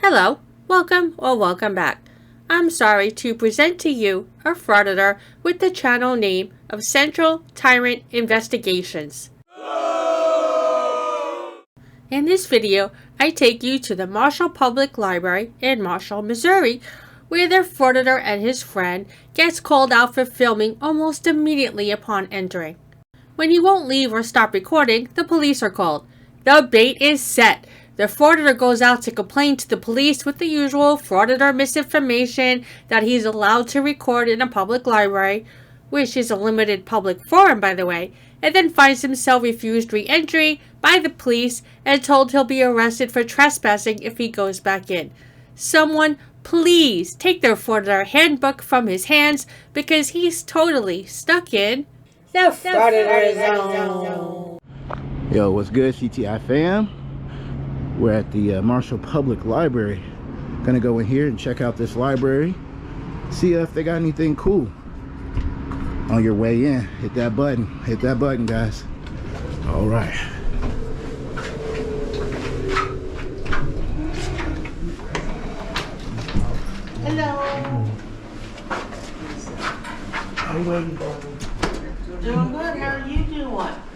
Hello, welcome or welcome back. I'm sorry to present to you a frauditor with the channel name of Central Tyrant Investigations. In this video, I take you to the Marshall Public Library in Marshall, Missouri, where the frauditor and his friend gets called out for filming almost immediately upon entering. When he won't leave or stop recording, the police are called. The bait is set. The frauditor goes out to complain to the police with the usual frauditor misinformation that he's allowed to record in a public library, which is a limited public forum, by the way, and then finds himself refused re-entry by the police and told he'll be arrested for trespassing if he goes back in. Someone please take their frauditor handbook from his hands because he's totally stuck in the frauditor zone. Yo, what's good, CTI fam? We're at the Marshall Public Library. Gonna go in here and check out this library, see if they got anything cool. On your way in, hit that button, guys. All right. Hello. How you doing? Doing good. How are you doing?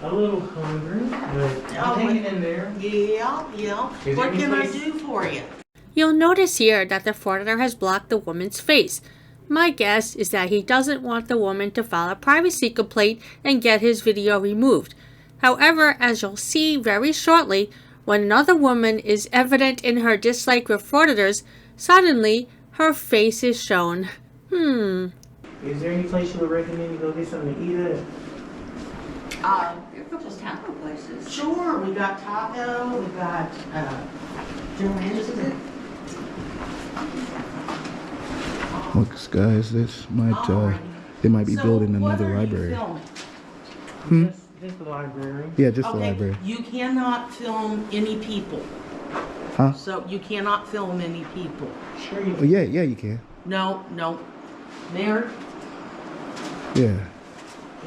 A little hungry, but I'm hanging in there. Yeah. Is What there can I any place- do for you? You'll notice here that the frauditor has blocked the woman's face. My guess is that he doesn't want the woman to file a privacy complaint and get his video removed. However, as you'll see very shortly, when another woman is evident in her dislike for frauditors, suddenly her face is shown. Is there any place you would recommend to go get something to eat at? There are a couple taco places. Sure. We got taco. We got Looks, guys, this might they might be building another library. Just the library. Yeah, just the Okay. library. You cannot film any people. Huh? So you cannot film any people. Sure you Oh, yeah, you can. No. Mayor? Yeah.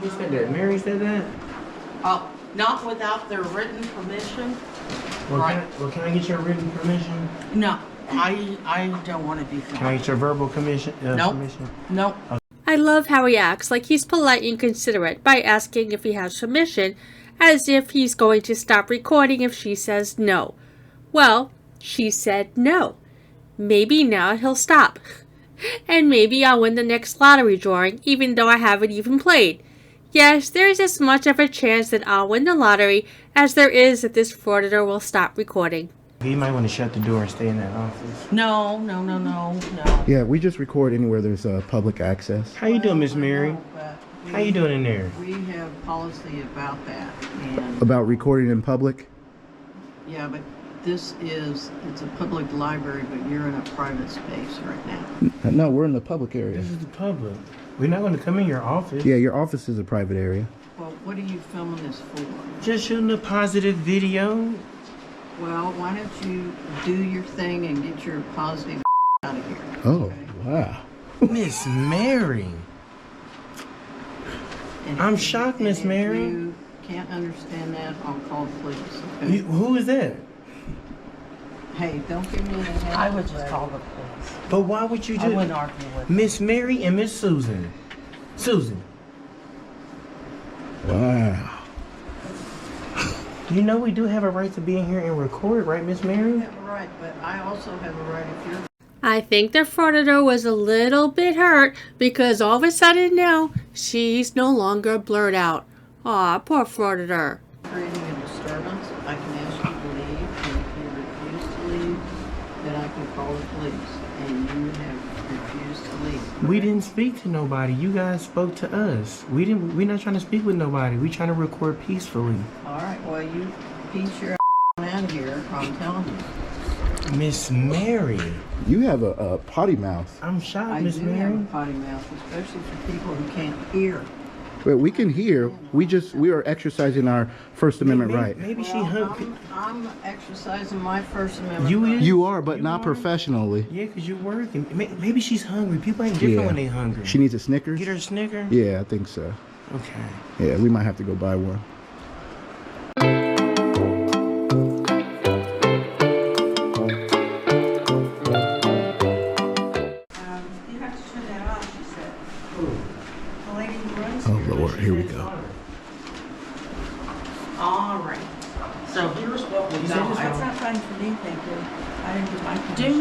Who said that? Mary said that? Not without their written permission. Well, Right. can I get your written permission? No, I don't want to be filmed. Can I get your verbal permission? Nope. Permission? No. I love how he acts like he's polite and considerate by asking if he has permission, as if he's going to stop recording if she says no. Well, she said no. Maybe now he'll stop. And maybe I'll win the next lottery drawing, even though I haven't even played. Yes, there's as much of a chance that I'll win the lottery as there is that this frauditor will stop recording. You might want to shut the door and stay in that office. No. Yeah, we just record anywhere there's public access. How you doing, Miss Mary? How you doing in there? We have policy about that, and About recording in public? yeah, but it's a public library, but you're in a private space right now. No, we're in the public area. This is the public. We're not going to come in your office. Yeah, your office is a private area. Well, what are you filming this for? Just shooting a positive video. Well, why don't you do your thing and get your positive out of here? Oh, wow. Miss Mary. And I'm if- shocked, and Miss if Mary. you can't understand that, I'll call the police, okay? Who is that? Hey, don't give me a head. I would just call the police. But why would you I do wouldn't argue with. Miss Mary and Miss Susan? Susan, Wow. you know we do have a right to be in here and record, right, Miss You Mary? have a right, but I also have a right if you're I think the frauditor was a little bit hurt because all of a sudden now she's no longer blurred out. Aw, poor frauditor. creating a disturbance, I can ask you to leave, and if you refuse to leave, then I can call the police, and you have refused to leave. We didn't speak to nobody. You guys spoke to us. We're not trying to speak with nobody. We're trying to record peacefully. All right, well, you piece your out of here, I'm telling you. Miss Mary. You have a potty mouth. I'm shocked, I Miss do have Mary. a potty mouth, especially for people who can't hear. But we can hear. We are exercising our First Amendment right. Maybe she Well, hung. I'm exercising my First Amendment. You right. is? You are, but You not are? professionally. Yeah, because you're working. Maybe she's hungry. People ain't different when they hungry. She needs a Snickers? Get her a Snicker? Yeah, I think so. Okay. Yeah, we might have to go buy one. I didn't get my permission.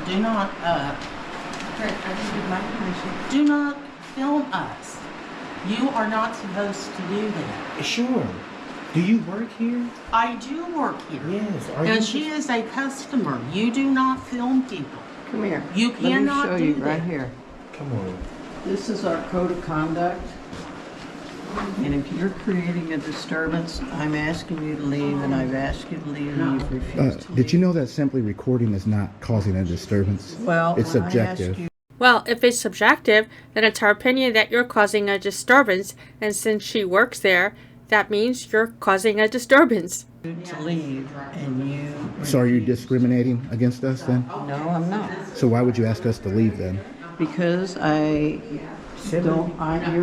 Do not, Fred, I didn't get my permission. do not film us. You are not supposed to do that. Sure. Do you work here? I do work here. Yes. Are And you? she is a customer. You do not film people. Come here. You cannot Let me show you do right that. here. Come on. This is our code of conduct. And if you're creating a disturbance, I'm asking you to leave, and I've asked you to leave, and you've refused to leave. Did you know that simply recording is not causing a disturbance? Well, It's when I asked subjective. you, Well, if it's subjective, then it's her opinion that you're causing a disturbance, and since she works there, that means you're causing a disturbance. to leave, and you... So are you refused. discriminating against us then? No, I'm not. So why would you ask us to leave then? Because you're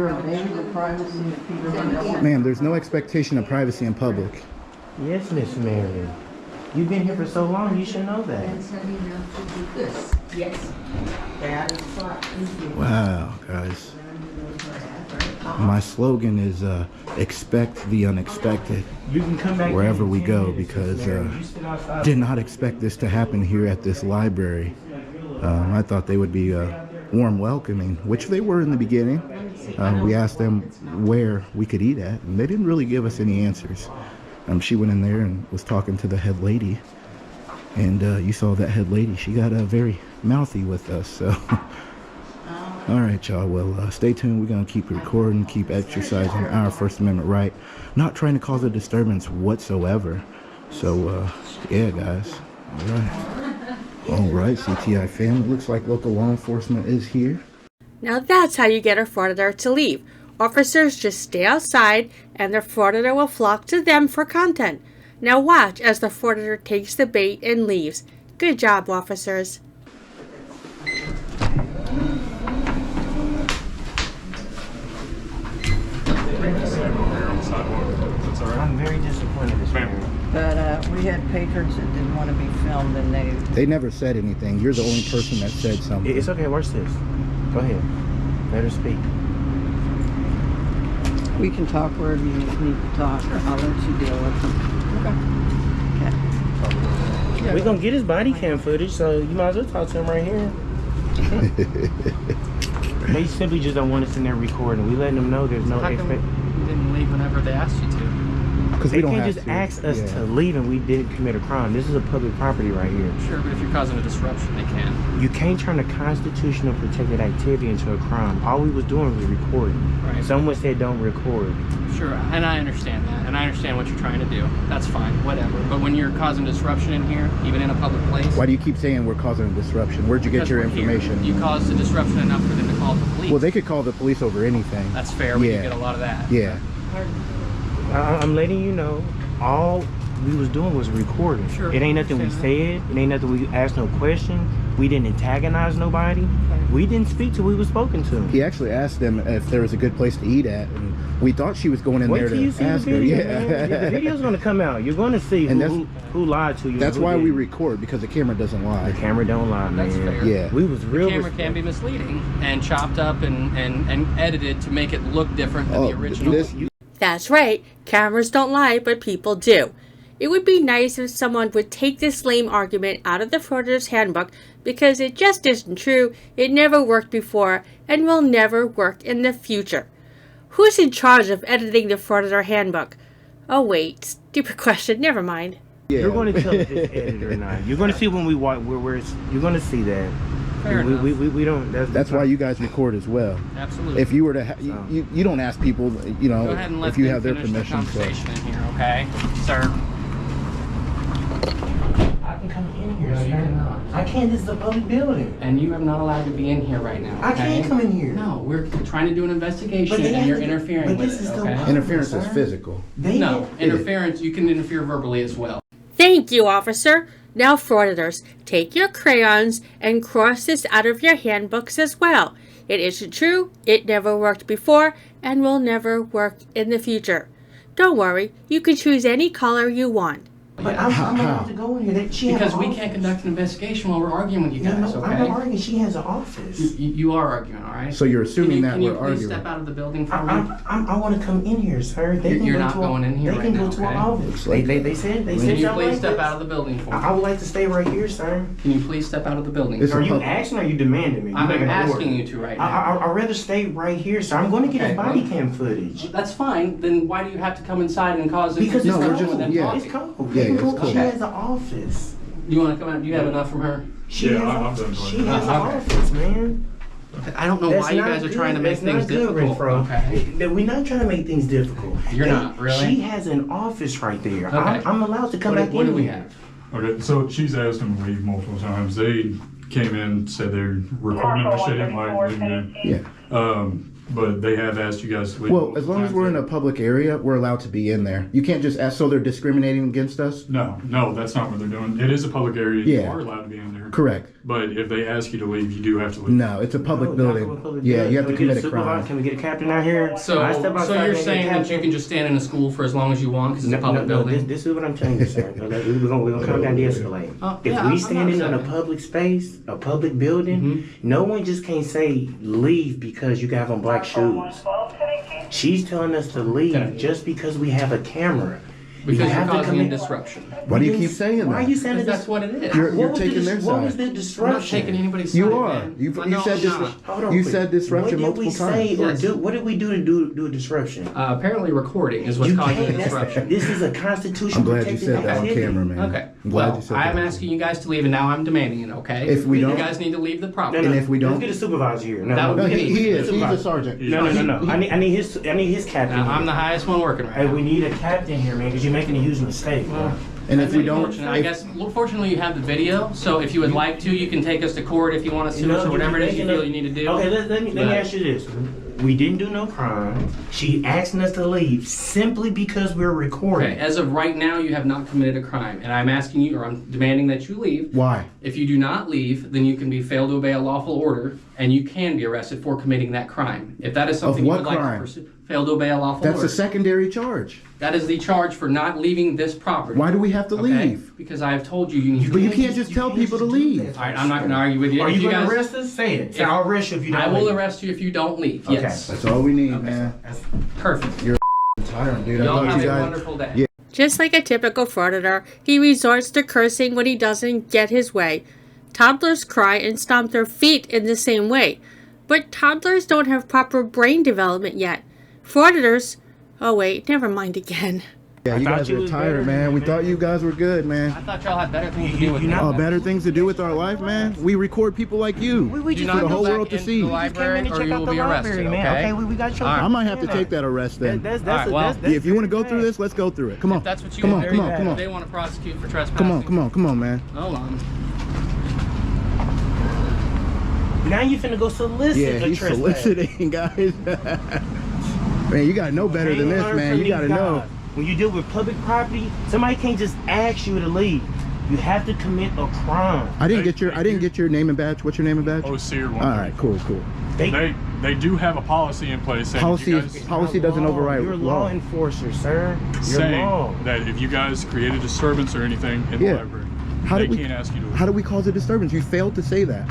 invading the privacy of people who don't... Ma'am, there's no expectation of privacy in public. Yes, Miss Mary. You've been here for so long, you should know that. That is fine. Wow, guys. My slogan is expect the unexpected You can come back wherever in we 10 go minutes, because Miss Mary. You sit outside. did not expect this to happen here at this library. I thought they would be warm welcoming, which they were in the beginning. We asked them where we could eat at, and they didn't really give us any answers. She went in there and was talking to the head lady, and you saw that head lady. She got very mouthy with us, so... All right, y'all. Well, stay tuned. We're going to keep recording, keep exercising our First Amendment right. Not trying to cause a disturbance whatsoever. So, yeah, guys. All right. All right, CTI fam. It looks like local law enforcement is here. Now that's how you get a frauditor to leave. Officers just stay outside and the frauditor will flock to them for content. Now watch as the frauditor takes the bait and leaves. Good job, officers. I'm very disappointed, Miss Mary. But we had patrons that didn't want to be filmed, and They never said anything. You're the only person that said something. It's okay, watch this. Go ahead. Let her speak. we can talk wherever you need to talk. I'll let you deal with them. Okay. We're going to get his body cam footage, so you might as well talk to him right here. They simply just don't want us in there recording. We letting them know there's no How come expect. you didn't leave whenever they asked you to? Because They we don't can't have just to. ask us Yeah. to leave and we didn't commit a crime. This is a public property right here. Sure, but if you're causing a disruption, they can. You can't turn a constitutional protected activity into a crime. All we was doing was recording. Right. Someone said don't record. Sure, and I understand that, and I understand what you're trying to do. That's fine, whatever. But when you're causing disruption in here, even in a public place, Why do you keep saying we're causing a disruption? Where'd you get because your we're here, information? you caused a disruption enough for them to call the police. Well, they could call the police over anything. That's fair. We Yeah. can get a lot of that. Yeah. I'm letting you know, all we was doing was recording. Sure. It ain't nothing we said. It ain't nothing we asked no question. We didn't antagonize nobody. We didn't speak till we was spoken to. He actually asked them if there was a good place to eat at, and we thought she was going in Wait there till you to see the ask her. video, Yeah. man. The video's gonna come out. You're gonna see And who lied to you. That's and who why we didn't. record, because the camera doesn't lie. The camera don't lie, man. That's fair. Yeah. We was real. The camera can be misleading and chopped up and edited to make it look different than the original. That's right, cameras don't lie, but people do. It would be nice if someone would take this lame argument out of the Frauditor's Handbook because it just isn't true, it never worked before, and will never work in the future. Who's in charge of editing the Frauditor Handbook? Oh wait, stupid question, never mind. Yeah. You're going to tell if it's edited or not. You're going to see when we watch where it's. You're going to see that. Fair enough. We don't. That's why you guys record as well. Absolutely. If you were to, you don't ask people, you know, Go ahead and let if you them have their finish the permission. So. conversation in here, okay, sir? I can come in here. Sir. I can't. This is a public building. And you are not allowed to be in here right now. I okay? can't come in here. No, we're trying to do an investigation, But they and you're have to- interfering but with this it. is still Okay? public. Interference is Sir. physical. No, interference. You can interfere verbally as well. Thank you, officer. Now, frauditors, take your crayons and cross this out of your handbooks as well. It isn't true, it never worked before, and will never work in the future. Don't worry, you can choose any color you want. But I'm allowed to go in here. She has Because an we office. can't conduct an investigation while we're arguing with you No, guys, no, okay? I'm not arguing. She has an office. You are arguing, all right? So you're assuming that can you we're please arguing. step out of the building for me? I want to come in here, sir. They You're can not go to going in here They right can now, go to our okay? office. They said Can you something please like step this. out of the building for me? I would like to stay right here, sir. Can you please step out of the building? It's Are a you public- asking or are you demanding me? I'm making an asking order. you to right now. I'd rather stay right here, sir. I'm going to get Okay, his body well- cam footage. That's fine. Then why do you have to come inside and cause Because No, we're it's just- cold. them yeah. talking? It's cold. Yeah, They can it's go- cold. She has an office. You want to come out? Do you have enough from her? She Yeah, has I'm a- done She with has an Okay. office, man. I don't know That's why you not guys are trying to good. make That's things not good, difficult. Renfro. Okay. We're not trying to make things difficult. You're not, really? She has an office right there. Okay. I'm allowed to come What back do in we here. have? Okay, so she's asked them to leave multiple times. They came in, said they're recording, which they didn't like leaving Yeah. there. But they have asked you guys to leave. Well, multiple as long as times. we're in a public area, we're allowed to be in there. You can't just ask, so they're discriminating against us? No, that's not what they're doing. It is a public area. Yeah. You are allowed to be in there. Correct. But if they ask you to leave, you do have to leave. No, it's a public No, building. not public Yeah, building. you have to Can we commit get a crime. supervisor? Can we get a captain out here? So, I step outside you're and get a saying that you captain? can just stand in a school for as long as you want because it's a public building? This is what I'm telling you, sir. We're gonna come down de-escalate. If yeah, I'm we not standing in a upset. public space, a public building, no one just can't say leave because you got on black shoes. She's telling us to leave just because we have a camera. Because You you're have to causing a commit- disruption. Why do you keep saying Why are that? you saying Because that? that's what it is. You're What was the taking their What was side. the I'm not disruption? taking anybody's side. You are. man. You No, said I'm this. not. Hold on, You quick. said disruption What did we multiple say times. or Yes. do? What did we do to do a disruption? Apparently recording is what's You causing the can't. disruption. This is a constitution. I'm glad you protected said that on activity. camera, man. Okay. I'm glad Well, you said I'm that. asking you guys to leave, and now I'm demanding it. Okay. If we don't- you guys need to leave the No, property. no, And if we don't- let's get a supervisor here. No, That would No, be he is. He's a Supervisor. sergeant. No. I need his captain. I'm here. the highest one working right Hey, now. we need a captain here, man, because you're making a huge mistake, bro. And if we That's don't, unfortunate. I if- guess. Fortunately, you have the video. So if you would like to, you can take us to court if you want to sue us or whatever it is you feel you need to do. Okay, let me But- ask you this. We didn't do no crime. She asking us to leave simply because we're recording. Okay. As of right now, you have not committed a crime, and I'm asking you, or I'm demanding that you leave. why? If you do not leave, then you can be failed to obey a lawful order, and you can be arrested for committing that crime. If that is something you what would like crime? to pursue, failed to obey a lawful That's order. a secondary charge. That is the charge for not leaving this property. Why do we have to Okay? leave? Because I have told you you need But to you leave. can't just tell people to leave. All right, I'm not going to argue with you. Are If you going guys- to arrest us? Say it. Say, If- I'll arrest you if you don't I will leave. arrest you if you don't leave. Okay. Yes. That's all we need, Okay. man. Perfect. Tyrant, dude. I Y'all thought have you a guys. wonderful day. Yeah. Just like a typical frauditor, he resorts to cursing when he doesn't get his way. Toddlers cry and stomp their feet in the same way. But toddlers don't have proper brain development yet. Frauditors... Oh wait, never mind again. Yeah, you thought guys you are was tired, better, man. We man. thought you guys were good, I man. thought y'all had better things to do with you're me. not- Oh, better things to do with our life, man. We record people like you. We Do just not for the go whole back world to into see. the We just came library in and or checked you out will the be arrested, library, man. okay? Okay, we got your. All right. I might have to take that arrest then. That's All right, well, Yeah, if you want to go through this, let's go through it. Come on. If that's what you come want on, to come do, on, come on. they want to prosecute for trespassing. Come on, come on, come on, man. Hold on. Now you finna go solicit Yeah, a he's trespass. soliciting, guys. Man, you gotta know better than Can't this, learn man. from You these gotta know. guys. When you deal with public property, somebody can't just ask you to leave. You have to commit a crime. I didn't get your name and badge. What's your name and badge? Oh, Sear one. All right, cool. They do have a policy in place saying if you guys, Policy doesn't override You're a law. law enforcer, sir. You're saying law. that if you guys create a disturbance or anything in Yeah. the library, How they did we- can't ask you to leave. How do we cause a disturbance? You failed to say that.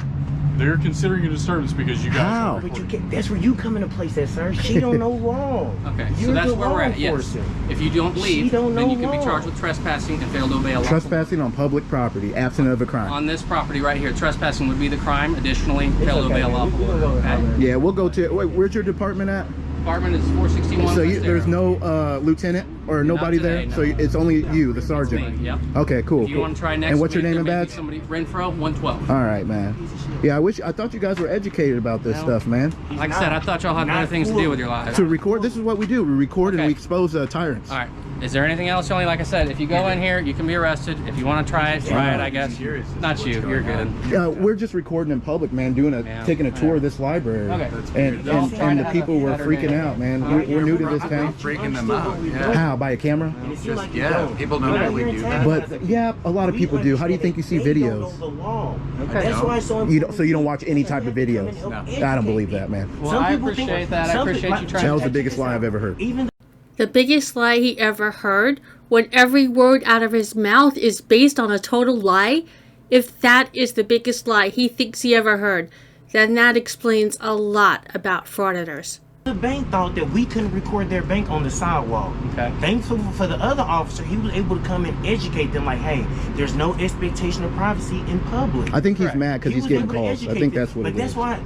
They're considering a disturbance because you guys How? are But you recording. can't, that's where you come into place at, sir. She don't know law. Okay, so You're that's the where law we're at. Yes. enforcer. If you don't She leave, don't then know you can be law. charged with trespassing and fail to obey a law. Trespassing on public property, absent of a crime. On this property right here, trespassing would be the crime. Additionally, fail to okay, obey a man. lawful We can order. go Okay? over Yeah, we'll go to. Wait, where's your department at? Department is 461. So West there's Arrow. no lieutenant or nobody today, there. no. So it's only you, the It's sergeant. me, yep. Okay, cool. If you cool. want to try next And what's your week, name and there may be badge? Somebody, Renfro 112. All right, man. Yeah, I thought you guys were educated about this No. stuff, man. Like I said, I thought y'all had Not better things to cool. do with your lives. To record, this is what we do. We record and Okay. we expose tyrants. All right. Is there anything else, Johnny? Like I said, if you go in here, you can be arrested. If you want to try it, I guess. Not you. You're good. We're just recording in public, man. Yeah. Taking a tour of this library. Okay. And Y'all trying and to the have people a were better freaking day. out, man. We're new to this town. Freaking them out. Yeah. How? By a camera? And it seems like you Yeah, don't. people don't You're not really here do in that. Texas. But yeah, a lot of We people do. How do you think you see understand they don't videos? know the law. Okay. That's why it's so You don't, so you don't important. watch any type of videos? No. I don't believe that, man. Well, Some I people think- appreciate that. I some appreciate people- you trying That was to the biggest lie I've ever heard. Even The biggest lie he ever heard when every word out of his mouth is based on a total lie? If that is the biggest lie he thinks he ever heard, then that explains a lot about frauditors. The bank thought that we couldn't record their bank on the sidewalk. Okay. Thankful for the other officer, he was able to come and educate them like, hey, there's no expectation of privacy in public. I think he's Correct. mad because He he's was getting able to calls. I educate think them. that's what but it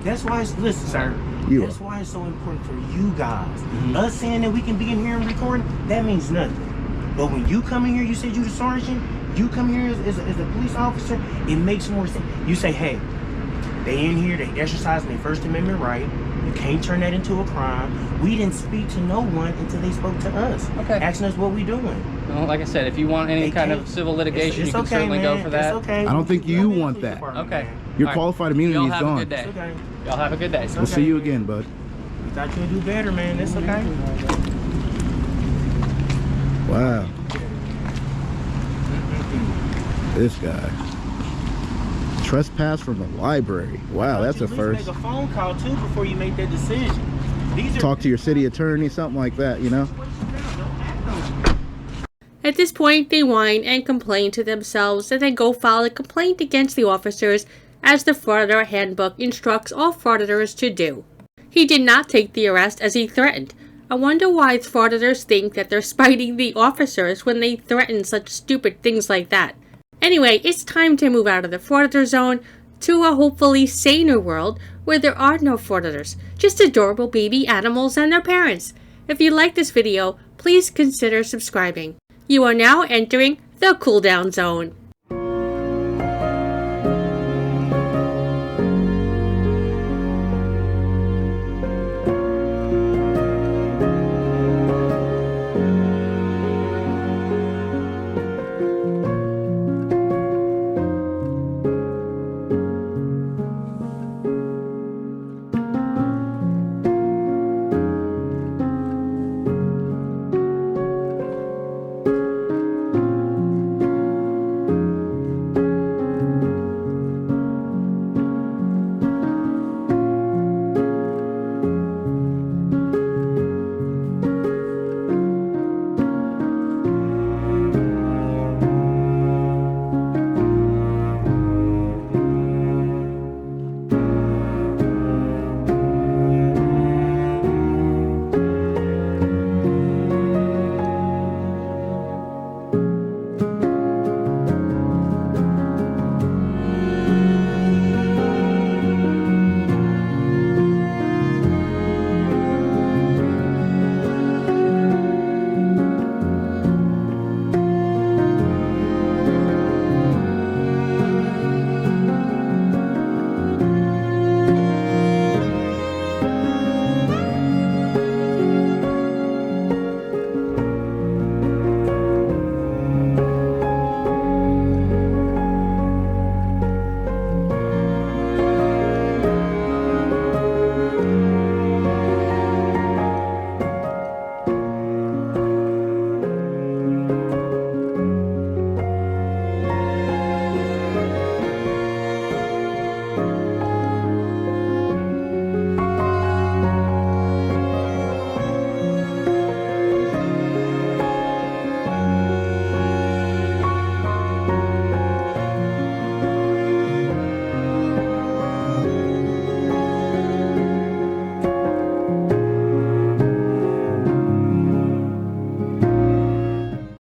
that's is. why it's, listen, sir. You That's are. why it's so important for you guys. Us saying that we can be in here and recording, that means nothing. But when you come in here, you said you the sergeant, you come here as a police officer, it makes more sense. You say, hey, they in here, they exercising their First Amendment right. You can't turn that into a crime. We didn't speak to no one until they spoke to us, Okay. asking us what we doing. Well, like I said, if you want any They kind can't- of civil litigation, it's you can okay, certainly man. go for that. It's okay. I don't think you want that. Okay. Your All right. qualified immunity Y'all is have a gone. good day. It's okay. Y'all have a good day. We'll see you again, bud. We thought you would do better, man. That's okay. Wow. This guy. Trespass from the library. Wow, that's a At least first. Make a phone call too before you make that decision. These are Talk to your city attorney, something like that, you know? At this point, they whine and complain to themselves and then go file a complaint against the officers, as the Frauditor Handbook instructs all frauditors to do. He did not take the arrest as he threatened. I wonder why frauditors think that they're spiting the officers when they threaten such stupid things like that. Anyway, it's time to move out of the frauditor zone to a hopefully saner world where there are no frauditors, just adorable baby animals and their parents. If you like this video, please consider subscribing. You are now entering the Cooldown Zone.